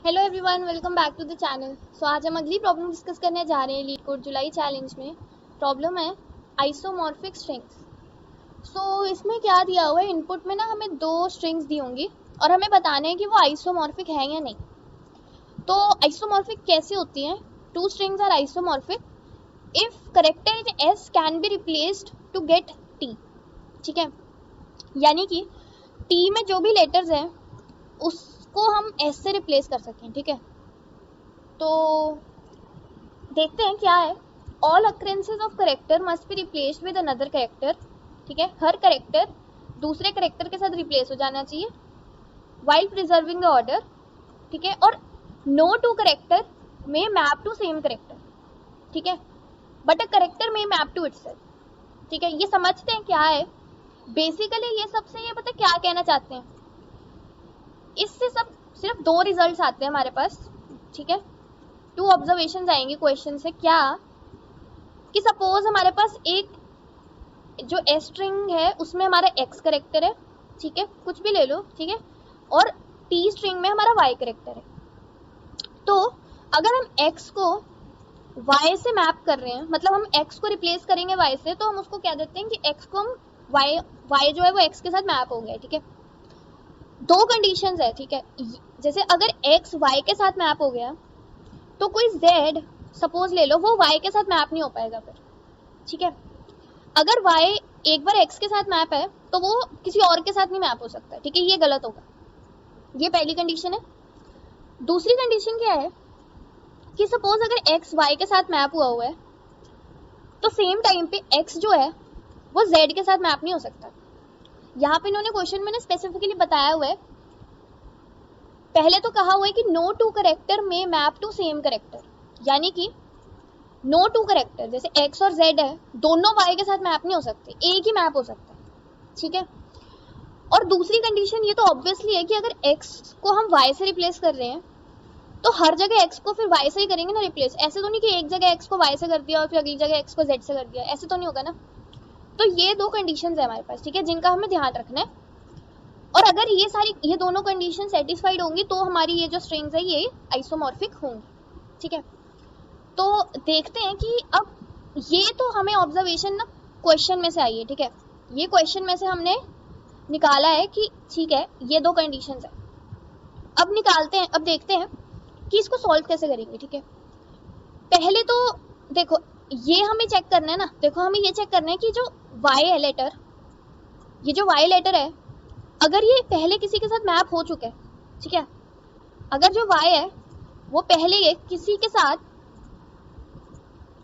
Hello everyone, welcome back to the channel. आज हम अगली प्रॉब्लम डिस्कस करने जा रहे हैं लीड कोड जुलाई चैलेंज में। प्रॉब्लम है आइसोमॉर्फिक स्ट्रिंग्स। इसमें क्या दिया हुआ है, इनपुट में ना हमें दो स्ट्रिंग्स दी होंगी और हमें बताना है कि वो आइसोमॉर्फिक है या नहीं। तो आइसोमॉर्फिक कैसे होती हैं? Two strings are isomorphic if character in s can be replaced to get t. ठीक है, यानी कि टी में जो भी लेटर्स हैं उसको हम एस से रिप्लेस कर सकें। ठीक है, तो देखते हैं क्या है। All occurrences of character must be replaced with another character. ठीक है, हर करेक्टर दूसरे करेक्टर के साथ रिप्लेस हो जाना चाहिए वाइल प्रिजर्विंग द ऑर्डर। ठीक है, और नो टू करेक्टर में मैप टू सेम करेक्टर। ठीक है, बट अ करेक्टर में मैप टू इटसेल्फ। ठीक है, ये समझते हैं क्या है। बेसिकली ये सबसे ये पता क्या कहना चाहते हैं, इससे सब सिर्फ दो रिजल्ट्स आते हैं हमारे पास। ठीक है, टू ऑब्जर्वेशन आएंगे क्वेश्चन से। क्या कि सपोज हमारे पास एक जो एस स्ट्रिंग है उसमें हमारा एक्स करेक्टर है। ठीक है, कुछ भी ले लो। ठीक है, और टी स्ट्रिंग में हमारा वाई करेक्टर है। तो अगर हम एक्स को वाई से मैप कर रहे हैं, मतलब हम एक्स को रिप्लेस करेंगे वाई से, तो हम उसको कह देते हैं कि एक्स को हम वाई जो है वो एक्स के साथ मैप हो गया है। ठीक है, दो कंडीशंस है। ठीक है, जैसे अगर एक्स वाई के साथ मैप हो गया तो कोई जेड सपोज ले लो, वो वाई के साथ मैप नहीं हो पाएगा फिर। ठीक है, अगर y एक बार x के साथ मैप है तो वो किसी और के साथ नहीं मैप हो सकता। ठीक है, ये गलत होगा। ये पहली कंडीशन है। दूसरी कंडीशन क्या है कि सपोज अगर x y के साथ मैप हुआ है तो सेम टाइम पे x जो है वो z के साथ मैप नहीं हो सकता। यहाँ पे इन्होंने क्वेश्चन में ना स्पेसिफिकली बताया हुआ है, पहले तो कहा हुआ है कि नो टू करेक्टर में मैप टू सेम करेक्टर, यानी कि नो टू करेक्टर जैसे x और z है, दोनों y के साथ मैप नहीं हो सकते, एक ही मैप हो सकता है। ठीक है, और दूसरी कंडीशन ये तो ऑब्वियसली है कि अगर x को हम y से रिप्लेस कर रहे हैं तो हर जगह x को फिर y से ही करेंगे ना रिप्लेस। ऐसे तो नहीं कि एक जगह x को y से कर दिया और फिर अगली जगह x को z से कर दिया, ऐसे तो नहीं होगा ना। तो ये दो कंडीशंस है हमारे पास। ठीक है, जिनका हमें ध्यान रखना है। और अगर ये दोनों कंडीशन सेटिस्फाइड होंगी तो हमारी ये जो स्ट्रिंग्स है ये आइसोमॉर्फिक होंगी। ठीक है, तो देखते हैं कि अब ये तो हमें ऑब्जर्वेशन ना क्वेश्चन में से आई है। ठीक है, ये क्वेश्चन में से हमने निकाला है कि ठीक है ये दो कंडीशंस है। अब निकालते हैं, अब देखते हैं कि इसको सॉल्व कैसे करेंगे। ठीक है, पहले तो देखो ये हमें चेक करना है ना। देखो हमें ये चेक करना है कि जो y है लेटर, ये जो y लेटर है अगर ये पहले किसी के साथ मैप हो चुका है। ठीक है, अगर जो y है वो पहले ये किसी के साथ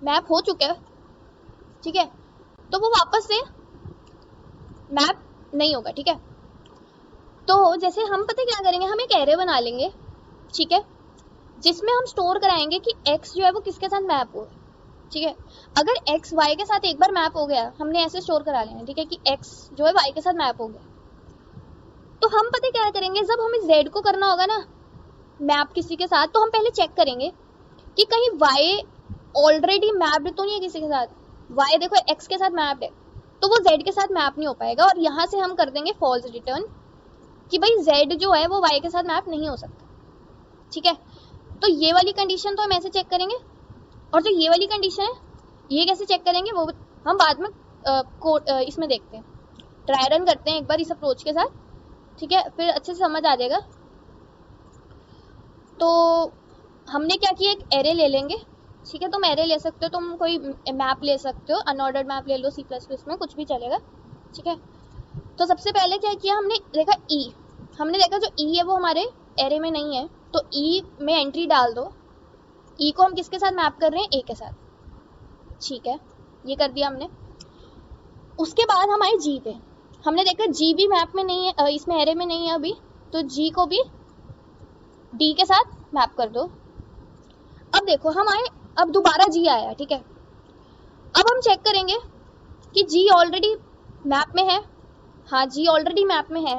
मैप हो चुका है, ठीक है, तो वो वापस से मैप नहीं होगा। ठीक है, तो जैसे हम पता क्या करेंगे, हम एक एरे बना लेंगे। ठीक है, जिसमें हम स्टोर कराएंगे कि x जो है वो किसके साथ मैप हो। ठीक है, अगर x y के साथ एक बार मैप हो गया, हमने ऐसे स्टोर करा लेना। ठीक है, कि x जो है y के साथ मैप हो गया, तो हम पता क्या करेंगे, जब हमें z को करना होगा ना मैप किसी के साथ, तो हम पहले चेक करेंगे कि कहीं y ऑलरेडी मैप्ड तो नहीं है किसी के साथ। y देखो x के साथ मैप्ड है तो वो z के साथ मैप नहीं हो पाएगा, और यहाँ से हम कर देंगे फॉल्स रिटर्न कि भाई z जो है वो y के साथ मैप नहीं हो सकता। ठीक है, तो ये वाली कंडीशन तो हम ऐसे चेक करेंगे, और जो ये वाली कंडीशन है ये कैसे चेक करेंगे वो हम बाद में इसमें देखते हैं। ट्राई रन करते हैं एक बार इस अप्रोच के साथ। ठीक है, फिर अच्छे से समझ आ जाएगा। तो हमने क्या किया, एक एरे ले लेंगे। ठीक है, तुम एरे ले सकते हो, तुम कोई मैप ले सकते हो, अनऑर्डर्ड मैप ले लो, C++ में कुछ भी चलेगा। ठीक है, तो सबसे पहले क्या किया, हमने देखा ई, हमने देखा जो ई है वो हमारे एरे में नहीं है, तो ई में एंट्री डाल दो। ई को हम किसके साथ मैप कर रहे हैं, ए के साथ। ठीक है, ये कर दिया हमने। उसके बाद हम आए जी पे, हमने देखा जी भी मैप में नहीं है, इसमें एरे में नहीं है अभी, तो जी को भी डी के साथ मैप कर दो। अब देखो हम आए, अब दोबारा जी आया। ठीक है, अब हम चेक करेंगे कि जी ऑलरेडी मैप में है। हाँ, जी ऑलरेडी मैप में है,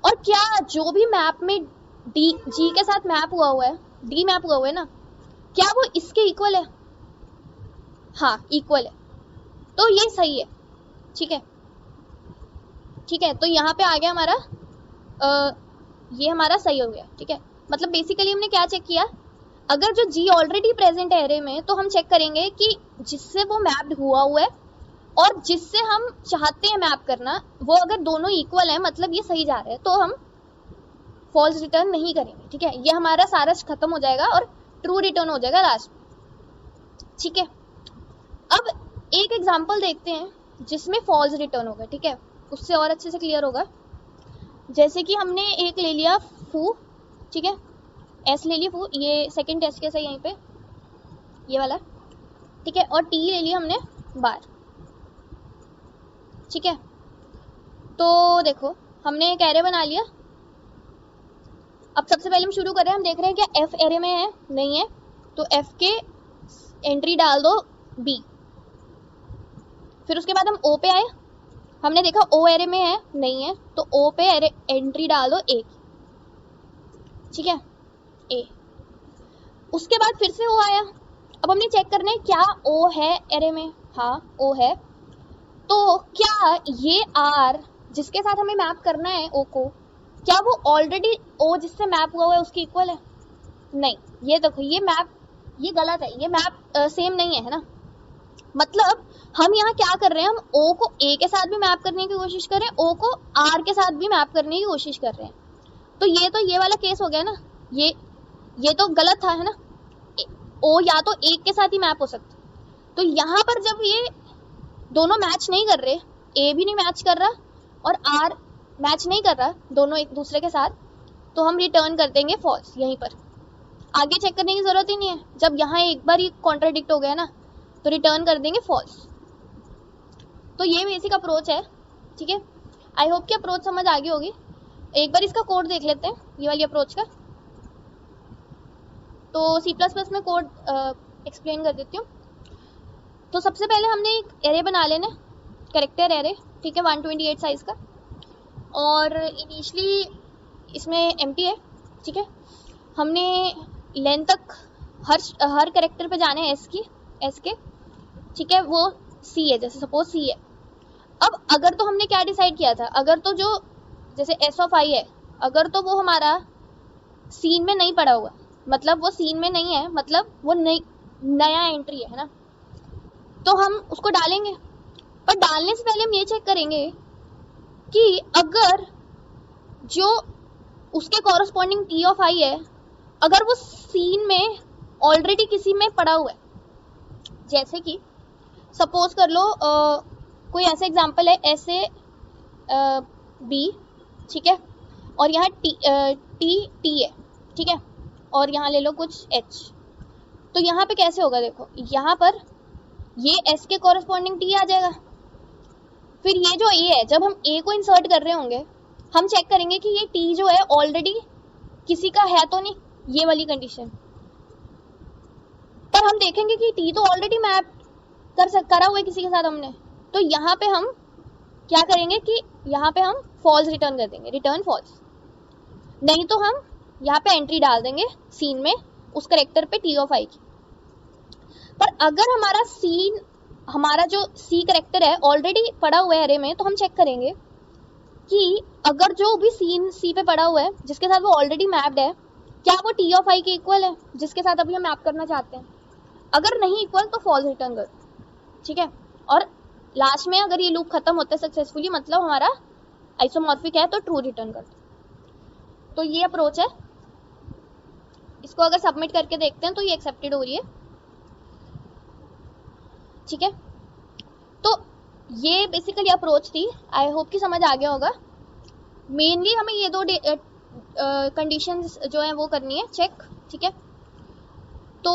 और क्या जो भी मैप में डी जी के साथ मैप हुआ है, डी मैप हुआ है ना, क्या वो इसके इक्वल है। हाँ इक्वल है, तो ये सही है। ठीक है, ठीक है, तो यहाँ पे आ गया हमारा ये हमारा सही हो गया। ठीक है, मतलब बेसिकली हमने क्या चेक किया, अगर जो जी ऑलरेडी प्रेजेंट है एरे में तो हम चेक करेंगे कि जिससे वो मैप्ड हुआ है और जिससे हम चाहते हैं मैप करना, वो अगर दोनों इक्वल है मतलब ये सही जा रहा है, तो हम फॉल्स रिटर्न नहीं करेंगे। ठीक है, ये हमारा सारा खत्म हो जाएगा और ट्रू रिटर्न हो जाएगा लास्ट में। ठीक है, अब एक एग्जांपल देखते हैं जिसमें फॉल्स रिटर्न होगा। ठीक है, उससे और अच्छे से क्लियर होगा। जैसे कि हमने एक ले लिया फू, ठीक है, एस ले लिया फू, ये सेकंड टेस्ट केस है यहीं पे, ये वाला। ठीक है, और टी ले लिया हमने बार। ठीक है, तो देखो हमने एक एरे बना लिया। अब सबसे पहले हम शुरू कर रहे हैं, हम देख रहे हैं क्या एफ एरे में है, नहीं है, तो एफ के एंट्री डाल दो बी। फिर उसके बाद हम ओ पे आए, हमने देखा ओ एरे में है, नहीं है, तो ओ पे एंट्री डाल दो ए। ठीक है, ए। उसके बाद फिर से ओ आया, अब हमने चेक करना है क्या ओ है एरे में, हाँ ओ है, तो क्या ये आर जिसके साथ हमें मैप करना है ओ को, क्या वो ऑलरेडी ओ जिससे मैप हुआ है उसकी इक्वल है? नहीं, ये देखो ये मैप, ये गलत है, ये मैप सेम नहीं है ना। मतलब हम यहाँ क्या कर रहे हैं, हम ओ को ए के साथ भी मैप करने की कोशिश कर रहे हैं, ओ को आर के साथ भी मैप करने की कोशिश कर रहे हैं। तो ये वाला केस हो गया ना, ये तो गलत था, है ना। ओ या तो एक के साथ ही मैप हो सकता, तो यहाँ पर जब ये दोनों मैच नहीं कर रहे, ए भी नहीं मैच कर रहा और आर मैच नहीं कर रहा, दोनों एक दूसरे के साथ, तो हम रिटर्न कर देंगे फॉल्स। यहीं पर आगे चेक करने की जरूरत ही नहीं है, जब यहाँ एक बार ही कॉन्ट्राडिक्ट हो गया ना, तो रिटर्न कर देंगे फॉल्स। तो ये बेसिक अप्रोच है। ठीक है, आई होप कि अप्रोच समझ आ गई होगी। एक बार इसका कोड देख लेते हैं, ये वाली अप्रोच का। तो C++ में कोड एक्सप्लेन कर देती हूँ। तो सबसे पहले हमने एक एरे बना लेना, कैरेक्टर एरे। ठीक है, 128 साइज का, और इनिशियली इसमें एम्प्टी है। ठीक है, हमने लेंथ तक हर कैरेक्टर पे जाने हैं एस के। ठीक है, वो सी है, जैसे सपोज सी है। अब अगर तो हमने क्या डिसाइड किया था, अगर तो जो जैसे एस ऑफ आई है, अगर तो वो हमारा सीन में नहीं पड़ा हुआ, मतलब वो सीन में नहीं है, मतलब वो नया एंट्री है ना, तो हम उसको डालेंगे। पर डालने से पहले हम ये चेक करेंगे कि अगर जो उसके कॉरस्पॉन्डिंग टी ऑफ आई है, अगर वो सीन में ऑलरेडी किसी में पड़ा हुआ है, जैसे कि सपोज कर लो कोई ऐसा एग्जांपल है, ऐसे बी, ठीक है, और यहाँ टी है, ठीक है, और यहाँ ले लो कुछ एच। तो यहाँ पे कैसे होगा, देखो यहाँ पर ये एस के कॉरस्पॉन्डिंग टी आ जाएगा। फिर ये जो ए है, जब हम ए को इंसर्ट कर रहे होंगे, हम चेक करेंगे कि ये टी जो है ऑलरेडी किसी का है तो नहीं, ये वाली कंडीशन। पर हम देखेंगे कि टी तो ऑलरेडी मैप करा हुआ है किसी के साथ हमने, तो यहाँ पे हम क्या करेंगे कि यहाँ पे हम फॉल्स रिटर्न कर देंगे, रिटर्न फॉल्स। नहीं तो हम यहाँ पे एंट्री डाल देंगे सीन में उस कैरेक्टर पे टी ऑफ आई की। पर अगर हमारा जो सी कैरेक्टर है ऑलरेडी पड़ा हुआ है एरे में, तो हम चेक करेंगे कि अगर जो भी सीन सी पे पड़ा हुआ है जिसके साथ वो ऑलरेडी मैप्ड है, क्या वो टी ऑफ आई के इक्वल है जिसके साथ अभी हम मैप करना चाहते हैं। अगर नहीं इक्वल तो फॉल्स रिटर्न कर, ठीक है। और लास्ट में अगर ये लूप खत्म होता है सक्सेसफुली, मतलब हमारा आइसोमॉर्फिक है, तो ट्रू रिटर्न कर दो। तो ये अप्रोच है। इसको अगर सबमिट करके देखते हैं तो ये एक्सेप्टेड हो रही है, ठीक है। तो ये बेसिकली अप्रोच थी, आई होप कि समझ आ गया होगा। मेनली हमें ये दो कंडीशंस जो है वो करनी है चेक, ठीक है। तो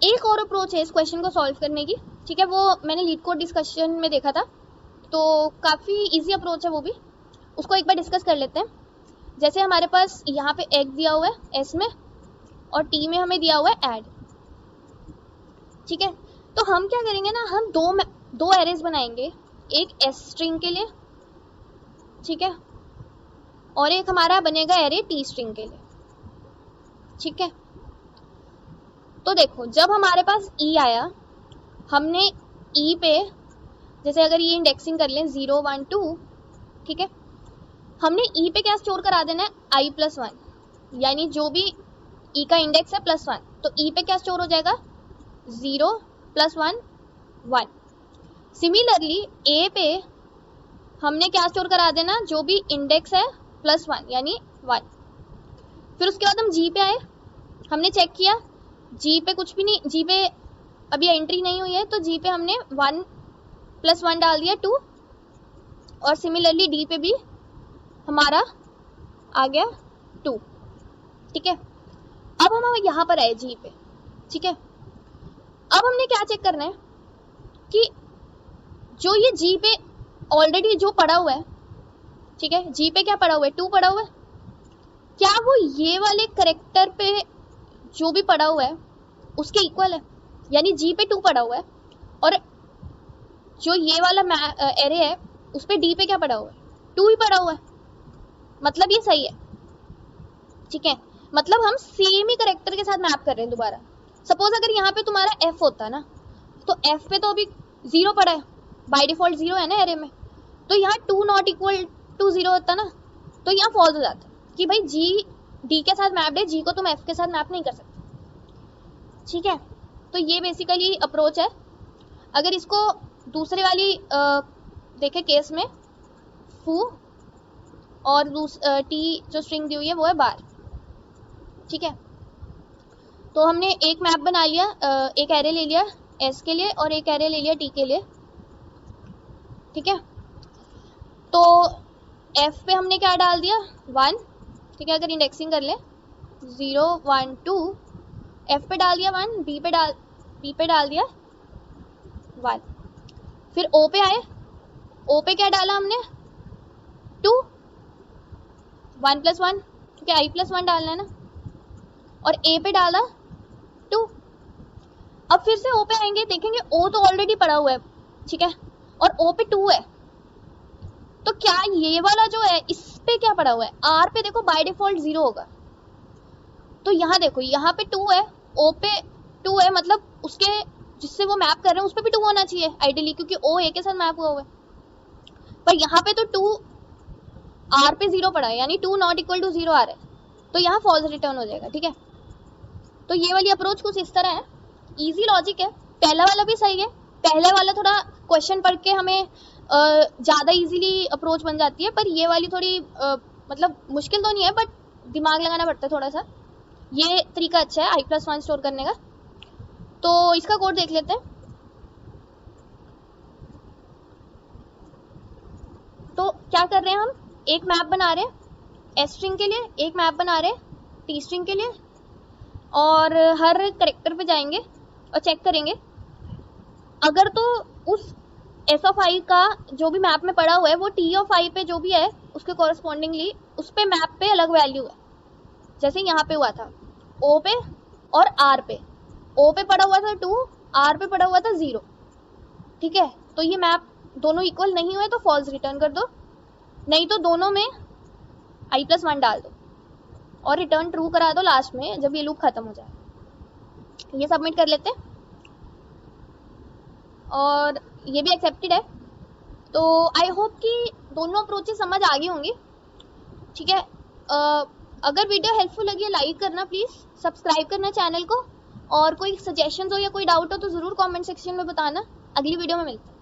एक और अप्रोच है इस क्वेश्चन को सॉल्व करने की, ठीक है, वो मैंने लीड कोड डिस्कशन में देखा था, तो काफ़ी इजी अप्रोच है वो भी, उसको एक बार डिस्कस कर लेते हैं। जैसे हमारे पास यहाँ पे एक दिया हुआ है एस में और टी में हमें दिया हुआ है ऐड, ठीक है। तो हम क्या करेंगे ना, हम दो एरेज बनाएंगे, एक एस स्ट्रिंग के लिए, ठीक है, और एक हमारा बनेगा एरे टी स्ट्रिंग के लिए, ठीक है। तो देखो जब हमारे पास ई आया, हमने ई पे जैसे अगर ये इंडेक्सिंग कर लें 0 1 2, ठीक है, हमने ई पे क्या स्टोर करा देना है i+1, यानी जो भी ई का इंडेक्स है +1, तो ई पे क्या स्टोर हो जाएगा 0 +1 1। सिमिलरली ए पे हमने क्या स्टोर करा देना, जो भी इंडेक्स है +1 यानी 1। फिर उसके बाद हम जी पे आए, हमने चेक किया जी पे कुछ भी नहीं, जी पे अभी एंट्री नहीं हुई है, तो जी पे हमने 1 + 1 डाल दिया 2, और सिमिलरली डी पे भी हमारा आ गया 2। ठीक है, अब हम यहाँ पर आए जी पे। ठीक है, अब हमने क्या चेक करना है कि जो ये जी पे ऑलरेडी जो पड़ा हुआ है, ठीक है, जी पे क्या पड़ा हुआ है 2 पड़ा हुआ है, क्या वो ये वाले करेक्टर पे जो भी पड़ा हुआ है उसके इक्वल है। यानी जी पे 2 पड़ा हुआ है और जो ये वाला एरे है उस पे डी पे क्या पड़ा हुआ है 2 ही पड़ा हुआ है, मतलब ये सही है। ठीक है, मतलब हम सेम ही करेक्टर के साथ मैप कर रहे हैं दोबारा। सपोज अगर यहाँ पे तुम्हारा एफ होता ना, तो एफ पे तो अभी 0 पड़ा है, बाय डिफॉल्ट 0 है ना एरे में, तो यहाँ 2 नॉट इक्वल टू 0 होता ना, तो यहाँ फॉल्स हो जाता कि भाई जी डी के साथ मैप्ड है, जी को तुम एफ के साथ मैप नहीं कर सकते। ठीक है, तो ये बेसिकली अप्रोच है। अगर इसको दूसरे वाली देखे केस में फू और टी जो स्ट्रिंग दी हुई है वो है बार। ठीक है, तो हमने एक मैप बना लिया, एक एरे ले लिया एस के लिए और एक एरे ले लिया टी के लिए। ठीक है, तो एफ पे हमने क्या डाल दिया 1। ठीक है, अगर इंडेक्सिंग कर ले 0 1 2, एफ पे डाल दिया 1, बी पे डाल दिया 1। फिर ओ पे आए, ओ पे क्या डाला हमने 2, 1 + 1, ठीक है, आई +1 डालना है ना, और ए पे डाला 2। अब फिर से ओ पे आएंगे, देखेंगे ओ तो ऑलरेडी पड़ा हुआ है, ठीक है, और ओ पे 2 है, तो क्या ये वाला जो है इस पे क्या पड़ा हुआ है आर पे, देखो बाय डिफॉल्ट 0 होगा, तो यहाँ देखो यहाँ पे 2 है, ओ पे 2 है, मतलब उसके जिससे वो मैप कर रहे हैं उस पे भी 2 होना चाहिए आइडियली, क्योंकि ओ ए के साथ मैप हुआ है। पर यहाँ पे तो 2 आर पे 0 पड़ा है, यानी 2 नॉट इक्वल टू 0 आ रहा है, तो यहाँ फॉल्स रिटर्न हो जाएगा। ठीक है, तो ये वाली अप्रोच कुछ इस तरह है, इजी लॉजिक है। पहला वाला भी सही है, पहले वाला थोड़ा क्वेश्चन पढ़ के हमें ज़्यादा इजीली अप्रोच बन जाती है, पर ये वाली थोड़ी मतलब मुश्किल तो नहीं है, बट दिमाग लगाना पड़ता है थोड़ा सा। ये तरीका अच्छा है i+1 स्टोर करने का। तो इसका कोड देख लेते हैं। तो क्या कर रहे हैं हम, एक मैप बना रहे हैं एस स्ट्रिंग के लिए, एक मैप बना रहे हैं टी स्ट्रिंग के लिए, और हर करेक्टर पे जाएंगे और चेक करेंगे अगर तो उस एस ऑफ आई का जो भी मैप में पड़ा हुआ है वो टी ऑफ आई पे जो भी है उसके कॉरस्पॉन्डिंगली उस पे मैप पे अलग वैल्यू है, जैसे यहाँ पे हुआ था ओ पे और आर पे, ओ पे पड़ा हुआ था 2, आर पे पड़ा हुआ था 0। ठीक है, तो ये मैप दोनों इक्वल नहीं हुए तो फॉल्स रिटर्न कर दो, नहीं तो दोनों में i+1 डाल दो और रिटर्न ट्रू करा दो लास्ट में जब ये लूप खत्म हो जाए। ये सबमिट कर लेते हैं और ये भी एक्सेप्टेड है। तो आई होप कि दोनों अप्रोचेस समझ आ गई होंगी। ठीक है, अगर वीडियो हेल्पफुल लगी है लाइक करना प्लीज़, सब्सक्राइब करना चैनल को, और कोई सजेशंस हो या कोई डाउट हो तो ज़रूर कमेंट सेक्शन में बताना। अगली वीडियो में मिलते हैं।